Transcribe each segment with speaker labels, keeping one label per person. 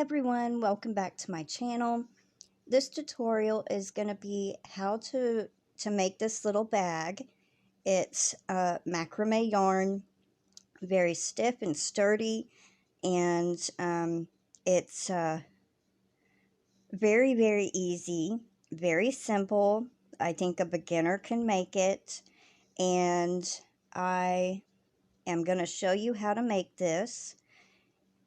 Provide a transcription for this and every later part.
Speaker 1: everyone, welcome back to my channel. This tutorial is going to be how to make this little bag. It's macrame yarn, very stiff and sturdy, and it's very easy, very simple. I think a beginner can make it, and I am going to show you how to make this.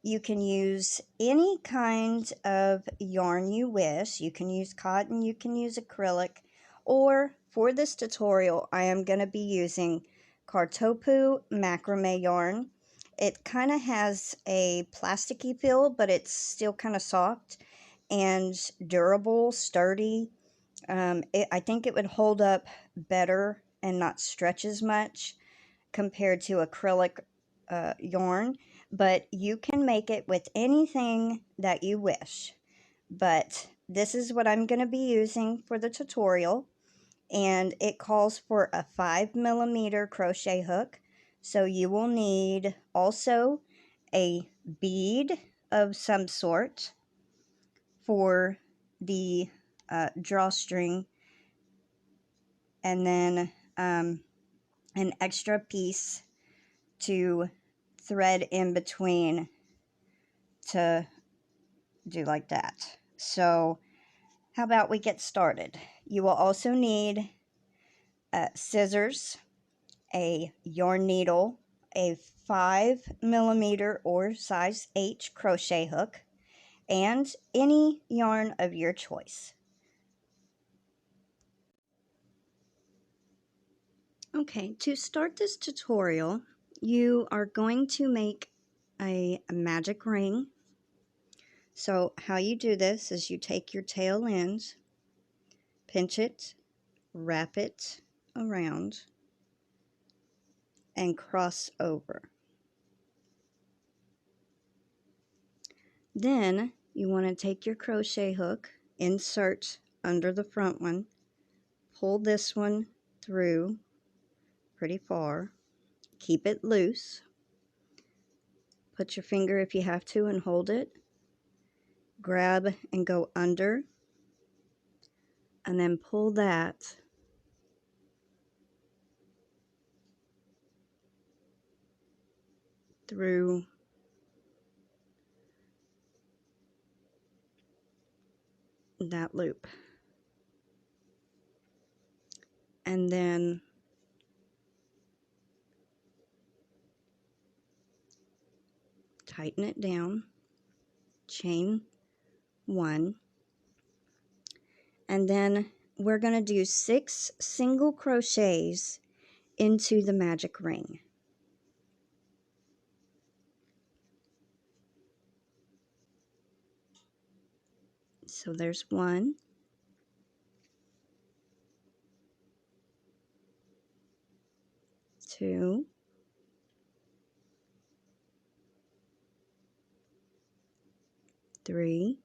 Speaker 1: You can use any kind of yarn you wish. You can use cotton, you can use acrylic, or for this tutorial I am going to be using Kartopu macrame yarn. It kind of has a plasticky feel, but it's still kind of soft and durable, sturdy. I think it would hold up better and not stretch as much compared to acrylic yarn, but you can make it with anything that you wish. But this is what I'm going to be using for the tutorial, and it calls for a 5mm crochet hook. So you will need also a bead of some sort for the drawstring, and then an extra piece to thread in between to do like that. So how about we get started? You will also need scissors, a yarn needle, a 5mm or size H crochet hook, and any yarn of your choice. Okay, to start this tutorial, you are going to make a magic ring. So how you do this is you take your tail ends, pinch it, wrap it around, and cross over. Then you want to take your crochet hook, insert under the front one, pull this one through pretty far, keep it loose, put your finger if you have to and hold it, grab and go under, and then pull that through that loop, and then tighten it down, chain one, and then we're going to do 6 single crochets into the magic ring. So there's 1, 2, 3,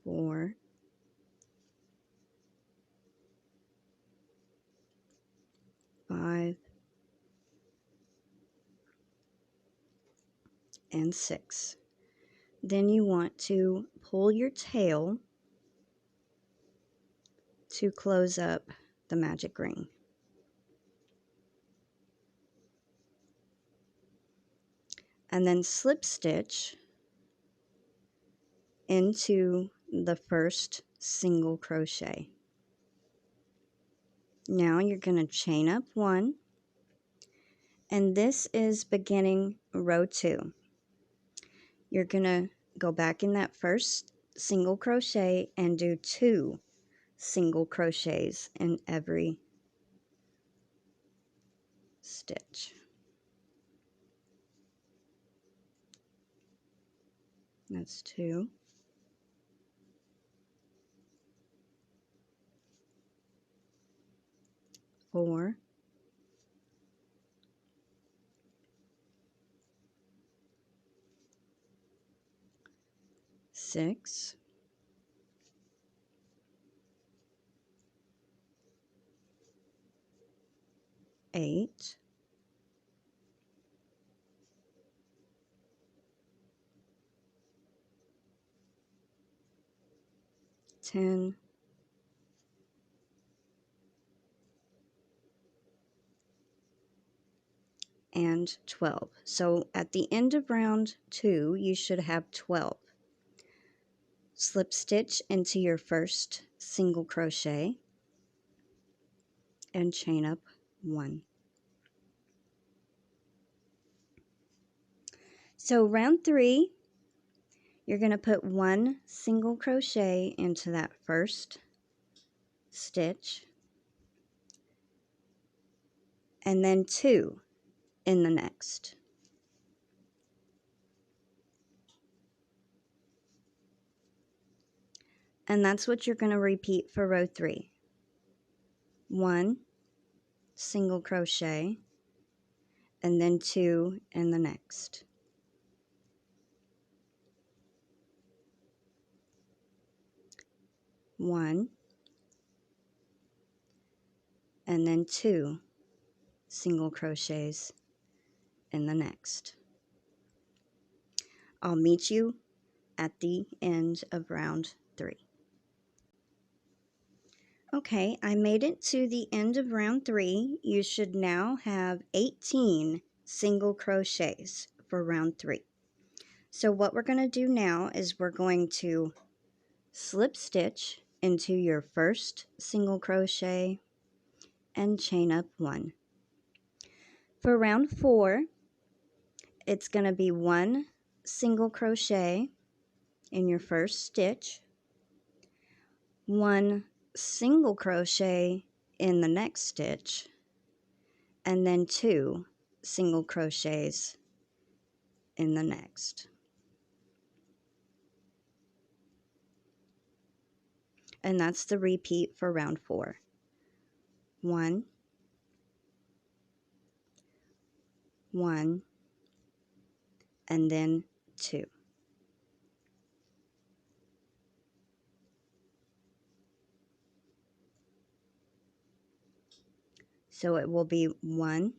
Speaker 1: 4, 5, and 6. Then you want to pull your tail to close up the magic ring. And then slip stitch into the first single crochet. Now you're going to chain up 1, and this is beginning row 2. You're going to go back in that first single crochet and do 2 single crochets in every stitch. That's 2. 4, 6, 8, 10, and 12. So at the end of round 2, you should have 12. Slip stitch into your first single crochet and chain up 1. So round 3, you're going to put 1 single crochet into that first stitch and then 2 in the next. And that's what you're going to repeat for row 3. 1 single crochet and then 2 in the next. One and then 2 single crochets in the next. I'll meet you at the end of round 3. Okay, I made it to the end of round 3. You should now have 18 single crochets for round 3. So what we're going to do now is we're going to slip stitch into your first single crochet and chain up 1. For round 4, it's going to be 1 single crochet in your first stitch, 1 single crochet in the next stitch, and then 2 single crochets in the next. And that's the repeat for round 4. 1, 1, and then 2. So it will be 1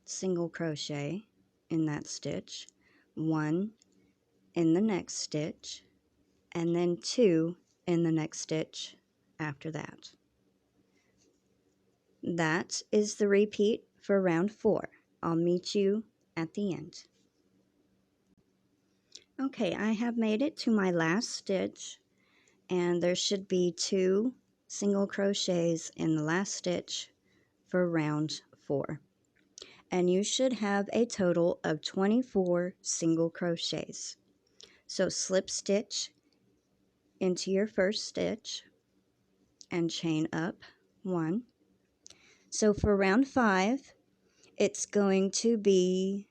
Speaker 1: single crochet in that stitch, 1 in the next stitch, and then 2 in the next stitch after that. That is the repeat for round 4. I'll meet you at the end. Okay, I have made it to my last stitch, and there should be 2 single crochets in the last stitch for round 4. And you should have a total of 24 single crochets. So slip stitch into your first stitch and chain up 1. So for round 5, it's going to be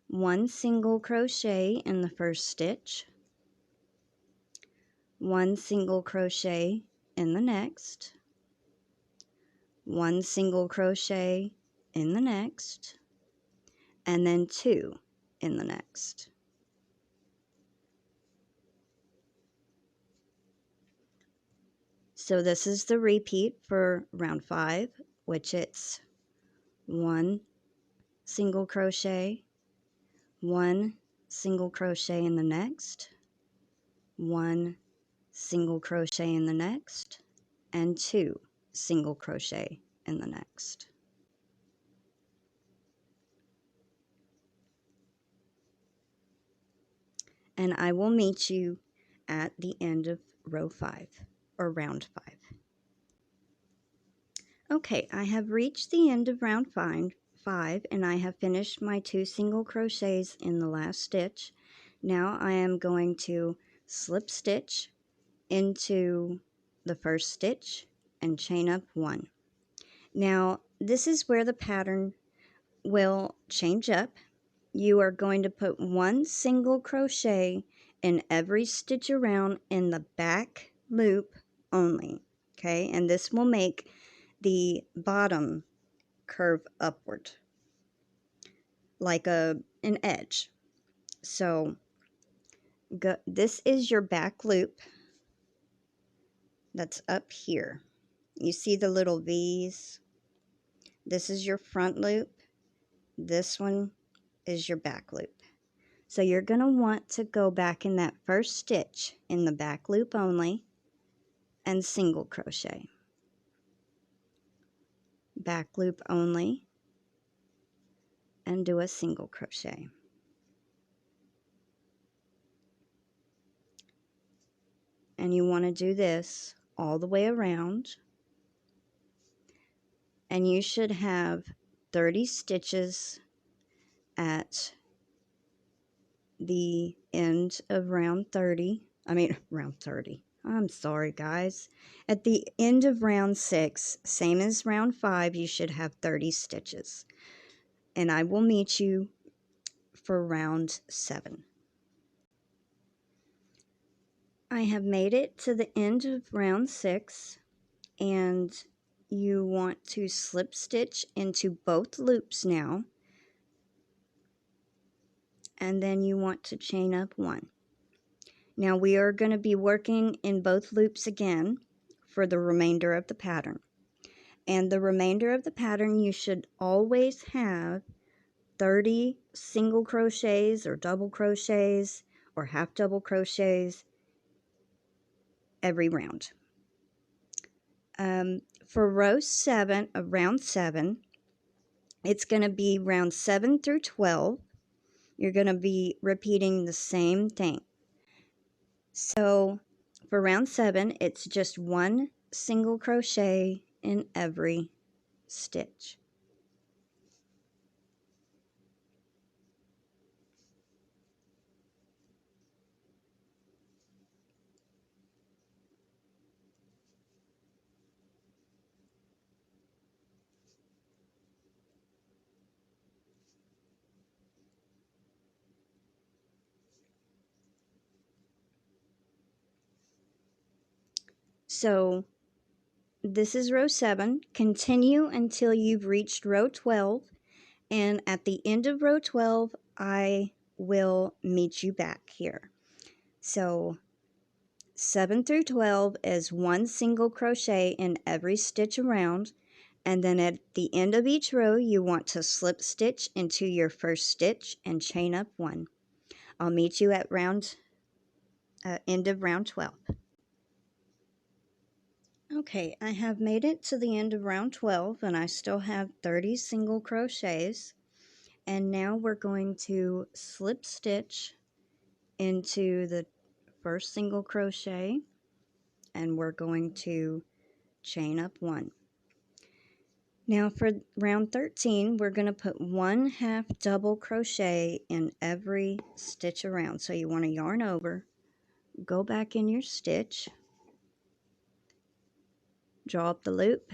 Speaker 1: 1 single crochet in the first stitch, 1 single crochet in the next, 1 single crochet in the next, and then 2 in the next. So this is the repeat for round 5, which it's 1 single crochet, 1 single crochet in the next, 1 single crochet in the next, and 2 single crochet in the next. And I will meet you at the end of row 5 or round 5. Okay, I have reached the end of round 5 and I have finished my 2 single crochets in the last stitch. Now I am going to slip stitch into the first stitch and chain up 1. Now this is where the pattern will change up. You are going to put 1 single crochet in every stitch around in the back loop only, okay? And this will make the bottom curve upward like an edge. So this is your back loop that's up here. You see the little V's? This is your front loop. This one is your back loop. So you're going to want to go back in that first stitch in the back loop only and single crochet. Back loop only and do a single crochet. And you want to do this all the way around, and you should have 30 stitches at the end of round 30. Round 30. I'm sorry, guys. At the end of round 6, same as round 5, you should have 30 stitches. And I will meet you for round 7. I have made it to the end of round 6, and you want to slip stitch into both loops now, and then you want to chain up 1. Now we are going to be working in both loops again for the remainder of the pattern. And the remainder of the pattern, you should always have 30 single crochets or double crochets or half double crochets every round. For round 7, it's going to be round 7 through 12. You're going to be repeating the same thing. So for round 7, it's just 1 single crochet in every stitch. So this is row 7. Continue until you've reached row 12, and at the end of row 12 I will meet you back here. So 7 through 12 is 1 single crochet in every stitch around, and then at the end of each row you want to slip stitch into your first stitch and chain up 1. I'll meet you at end of round 12. Okay, I have made it to the end of round 12, and I still have 30 single crochets. And now we're going to slip stitch into the first single crochet, and we're going to chain up 1. Now for round 13, we're going to put 1 half double crochet in every stitch around. So you want to yarn over, go back in your stitch, draw up the loop,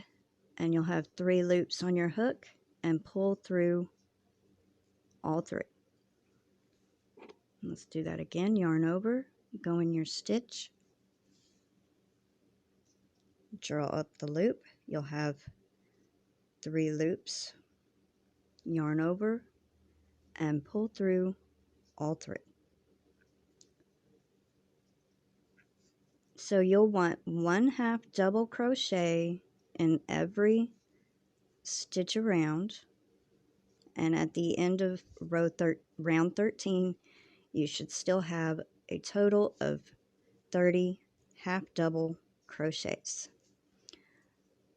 Speaker 1: and you'll have 3 loops on your hook, and pull through all 3. Let's do that again. Yarn over, go in your stitch, draw up the loop, you'll have 3 loops, yarn over, and pull through all 3. So you'll want 1 half double crochet in every stitch around, and at the end of round 13 you should still have a total of 30 half double crochets.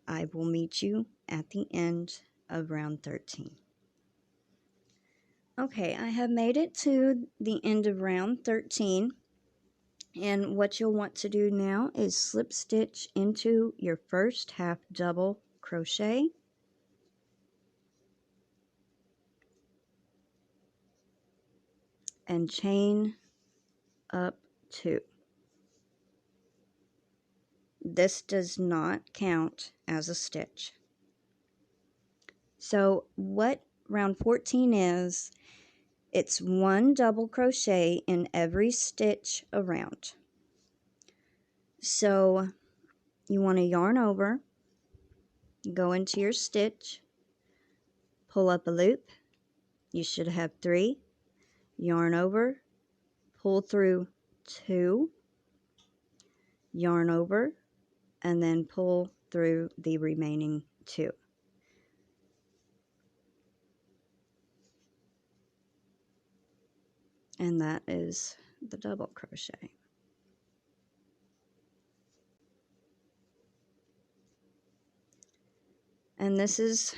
Speaker 1: I will meet you at the end of round 13. Okay, I have made it to the end of round 13, and what you'll want to do now is slip stitch into your first half double crochet, and chain up 2. This does not count as a stitch. So what round 14 is, it's 1 double crochet in every stitch around. So you want to yarn over, go into your stitch, pull up a loop, you should have 3, yarn over, pull through 2, yarn over, and then pull through the remaining 2. And that is the double crochet. And this is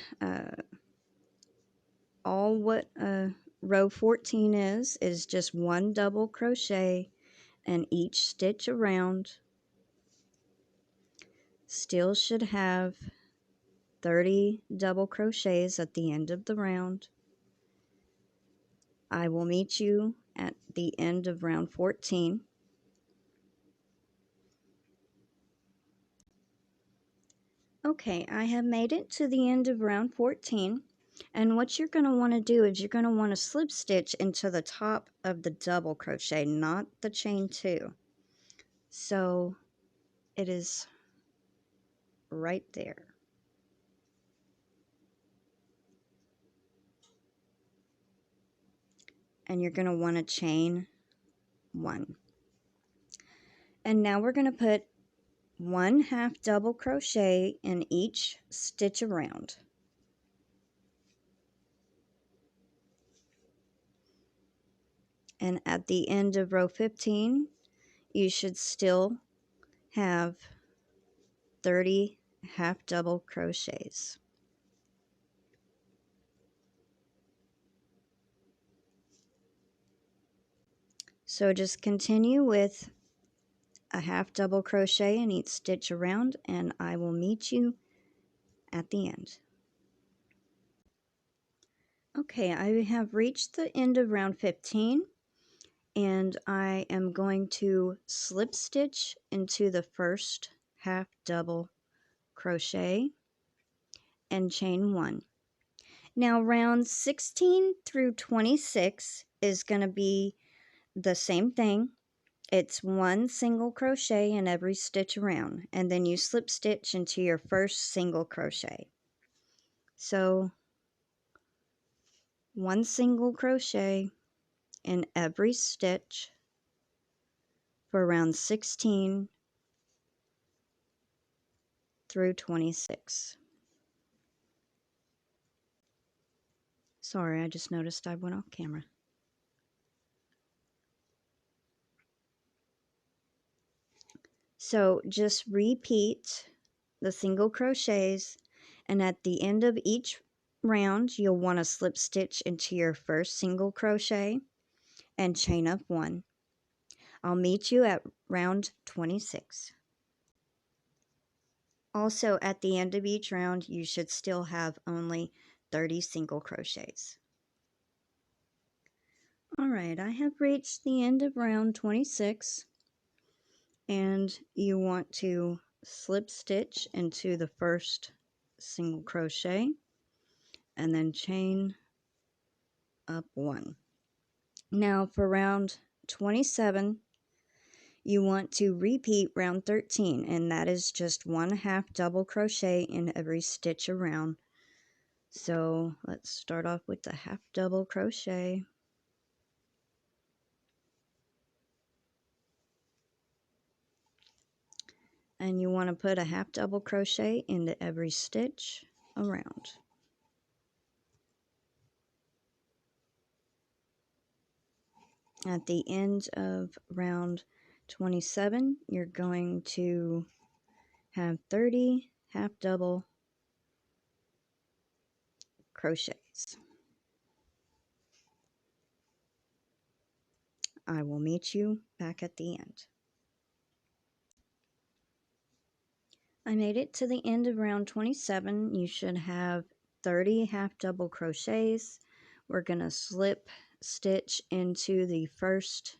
Speaker 1: all what row 14 is just one double crochet in each stitch around. Still should have 30 double crochets at the end of the round. I will meet you at the end of round 14. Okay, I have made it to the end of round 14, and what you're going to want to do is you're going to want to slip stitch into the top of the double crochet, not the chain 2. So it is right there. And you're going to want to chain 1. And now we're going to put 1/2 double crochet in each stitch around. And at the end of row 15, you should still have 30 half double crochets. So just continue with a half double crochet in each stitch around, and I will meet you at the end. Okay, I have reached the end of round 15, and I am going to slip stitch into the first half double crochet and chain 1. Now rounds 16 through 26 is going to be the same thing. It's 1 single crochet in every stitch around, and then you slip stitch into your first single crochet. So 1 single crochet in every stitch for round 16 through 26. Sorry, I just noticed I went off camera. So just repeat the single crochets, and at the end of each round you'll want to slip stitch into your first single crochet and chain up 1. I'll meet you at round 26. Also, at the end of each round you should still have only 30 single crochets. Alright, I have reached the end of round 26, and you want to slip stitch into the first single crochet and then chain up 1. Now for round 27, you want to repeat round 13, and that is just 1/2 double crochet in every stitch around. So let's start off with the half double crochet. And you want to put a half double crochet into every stitch around. At the end of round 27, you're going to have 30 half double crochets. I will meet you back at the end. I made it to the end of round 27. You should have 30 half double crochets. We're going to slip stitch into the first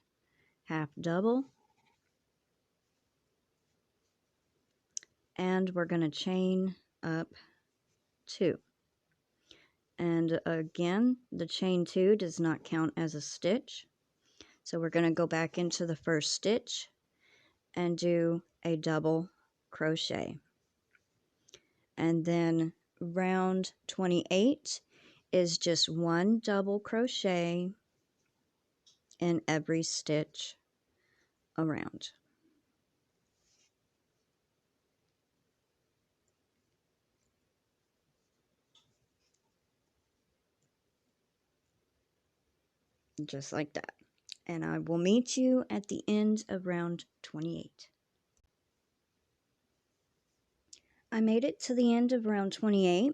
Speaker 1: half double, and we're going to chain up 2. And again, the chain 2 does not count as a stitch. So we're going to go back into the first stitch and do a double crochet. And then round 28 is just 1 double crochet in every stitch around. Just like that. And I will meet you at the end of round 28. I made it to the end of round 28.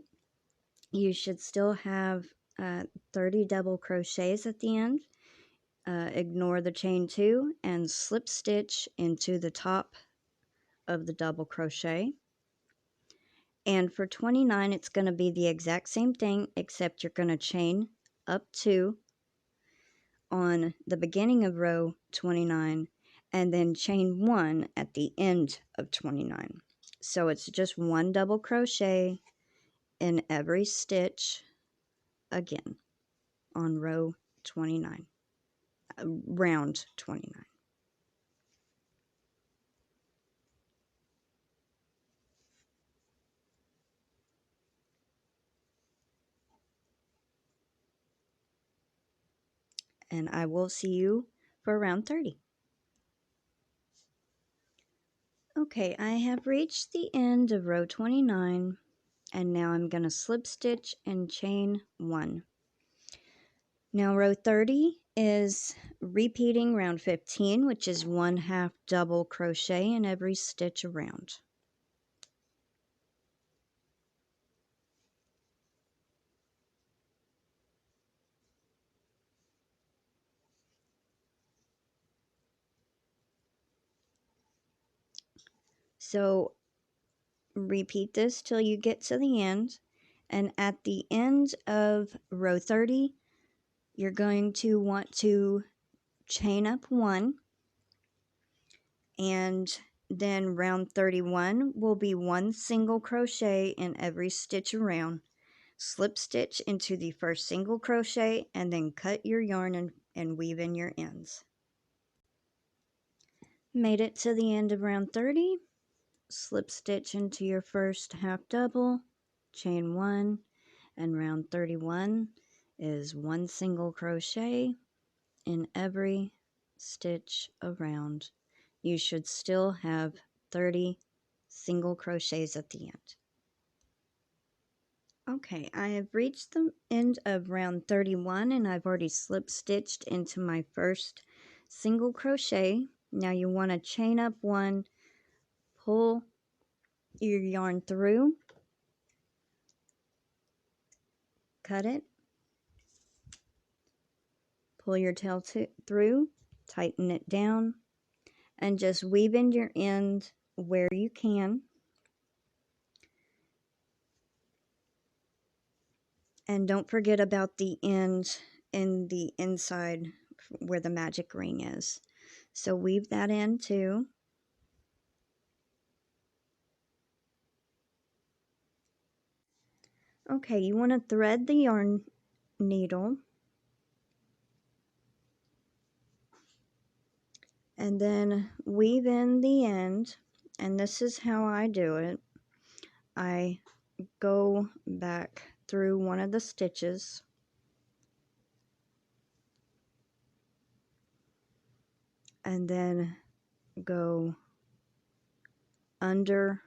Speaker 1: You should still have 30 double crochets at the end. Ignore the chain 2 and slip stitch into the top of the double crochet. And for 29, it's going to be the exact same thing, except you're going to chain up 2 on the beginning of row 29 and then chain 1 at the end of 29. So it's just 1 double crochet in every stitch again on row 29, round 29. And I will see you for round 30. Okay, I have reached the end of row 29, and now I'm going to slip stitch and chain 1. Now row 30 is repeating round 15, which is 1/2 double crochet in every stitch around. So repeat this till you get to the end, and at the end of row 30 you're going to want to chain up 1, and then round 31 will be 1 single crochet in every stitch around. Slip stitch into the first single crochet and then cut your yarn and weave in your ends. Made it to the end of round 30. Slip stitch into your first half double, chain 1, and round 31 is 1 single crochet in every stitch around. You should still have 30 single crochets at the end. Okay, I have reached the end of round 31 and I've already slip stitched into my first single crochet. Now you want to chain up 1, pull your yarn through, cut it, pull your tail through, tighten it down, and just weave in your end where you can. And don't forget about the end in the inside where the magic ring is. So weave that in too. Okay, you want to thread the yarn needle and then weave in the end, and this is how I do it. I go back through one of the stitches and then go under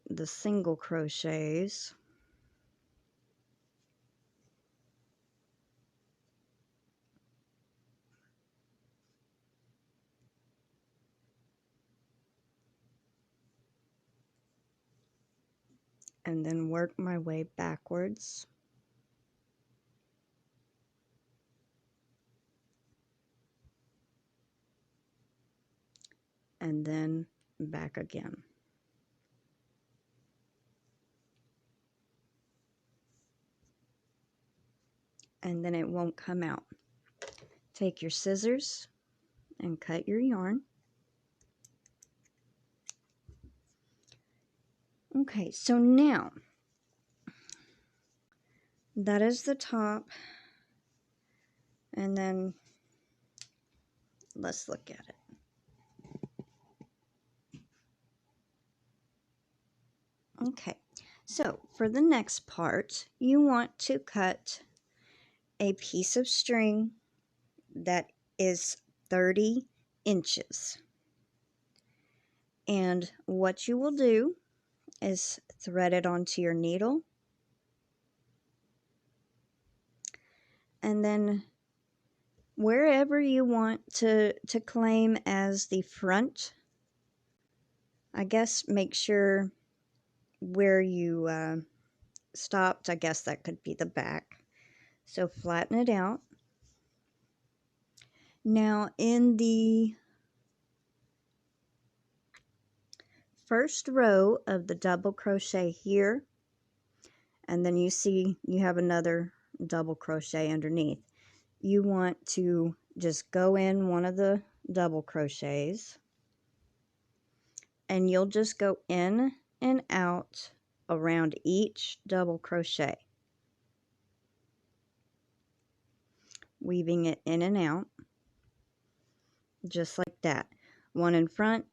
Speaker 1: the single crochets and then work my way backwards and then back again. And then it won't come out. Take your scissors and cut your yarn. Okay, so now that is the top, and then let's look at it. Okay, so for the next part, you want to cut a piece of string that is 30 inches. And what you will do is thread it onto your needle, and then wherever you want to claim as the front, I guess make sure where you stopped, I guess that could be the back. So flatten it out. Now in the first row of the double crochet here, and then you see you have another double crochet underneath. You want to just go in one of the double crochets, and you'll just go in and out around each double crochet, weaving it in and out just like that. One in front,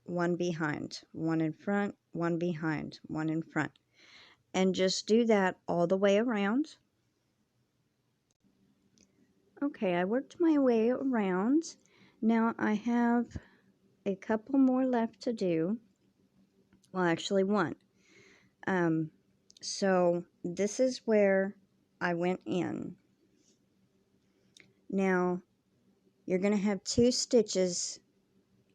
Speaker 1: one behind, one in front, one behind, one in front, and just do that all the way around. Okay, I worked my way around. Now I have a couple more left to do. Well, actually one. So this is where I went in. Now you're going to have 2 stitches,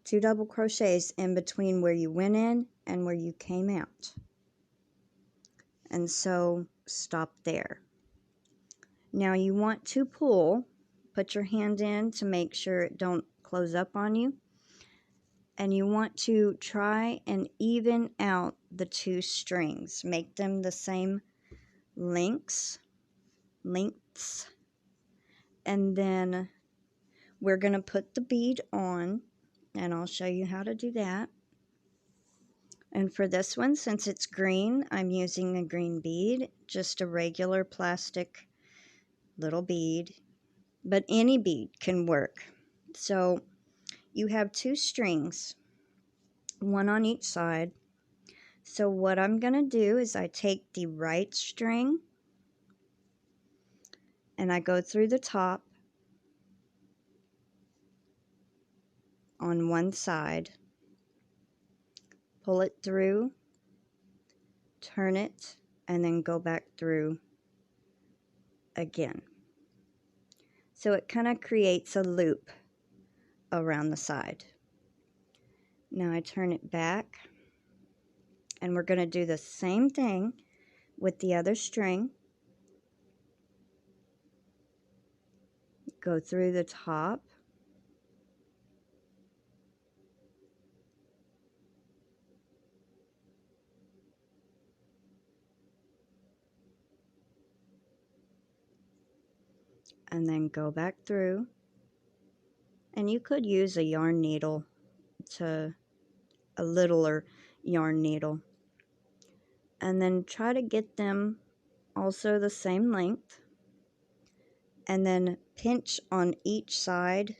Speaker 1: 2 double crochets in between where you went in and where you came out. And so stop there. Now you want to pull, put your hand in to make sure it don't close up on you. And you want to try and even out the 2 strings. Make them the same lengths. And then we're going to put the bead on, and I'll show you how to do that. And for this one, since it's green, I'm using a green bead, just a regular plastic little bead, but any bead can work. So you have 2 strings, one on each side. So what I'm going to do is I take the right string and I go through the top on one side, pull it through, turn it, and then go back through again. So it kind of creates a loop around the side. Now I turn it back, and we're going to do the same thing with the other string. Go through the top, and then go back through. And you could use a yarn needle, to a littler yarn needle, and then try to get them also the same length, and then pinch on each side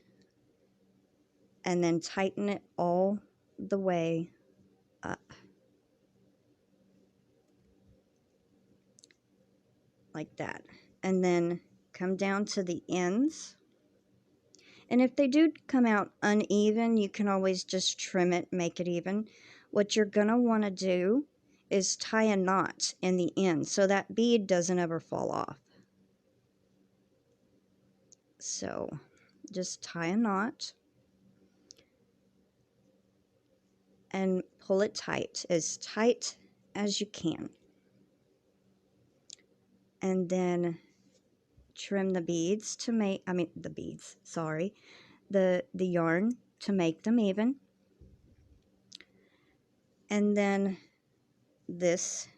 Speaker 1: and then tighten it all the way up like that, and then come down to the ends. And if they do come out uneven, you can always just trim it, make it even. What you're going to want to do is tie a knot in the end so that bead doesn't ever fall off. So just tie a knot and pull it tight as you can. And then trim the beads to make, the yarn to make them even. And then this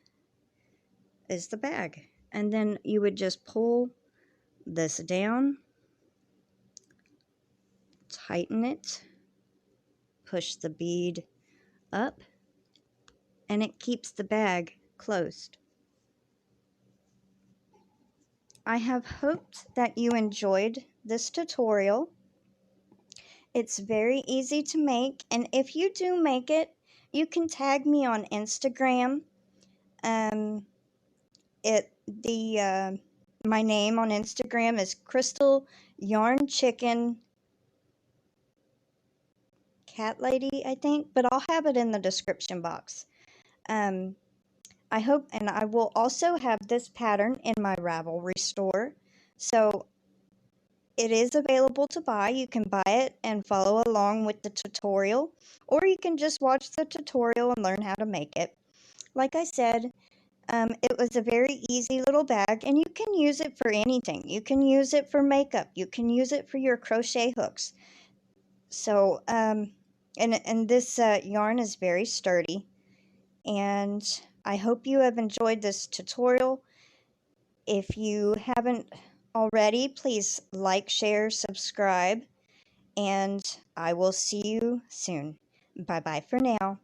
Speaker 1: is the bag. And then you would just pull this down, tighten it, push the bead up, and it keeps the bag closed. I have hoped that you enjoyed this tutorial. It's very easy to make, and if you do make it, you can tag me on Instagram. My name on Instagram is KrystalTheYarnyChicken&CrazyCatLady, I think, but I'll have it in the description box. I hope, and I will also have this pattern in my Ravelry store. So It is available to buy. You can buy it and follow along with the tutorial, or you can just watch the tutorial and learn how to make it. Like I said, it was a very easy little bag, and you can use it for anything. You can use it for makeup. You can use it for your crochet hooks. So, and this yarn is very sturdy, and I hope you have enjoyed this tutorial. If you haven't already, please like, share, subscribe, and I will see you soon. Bye-bye for now.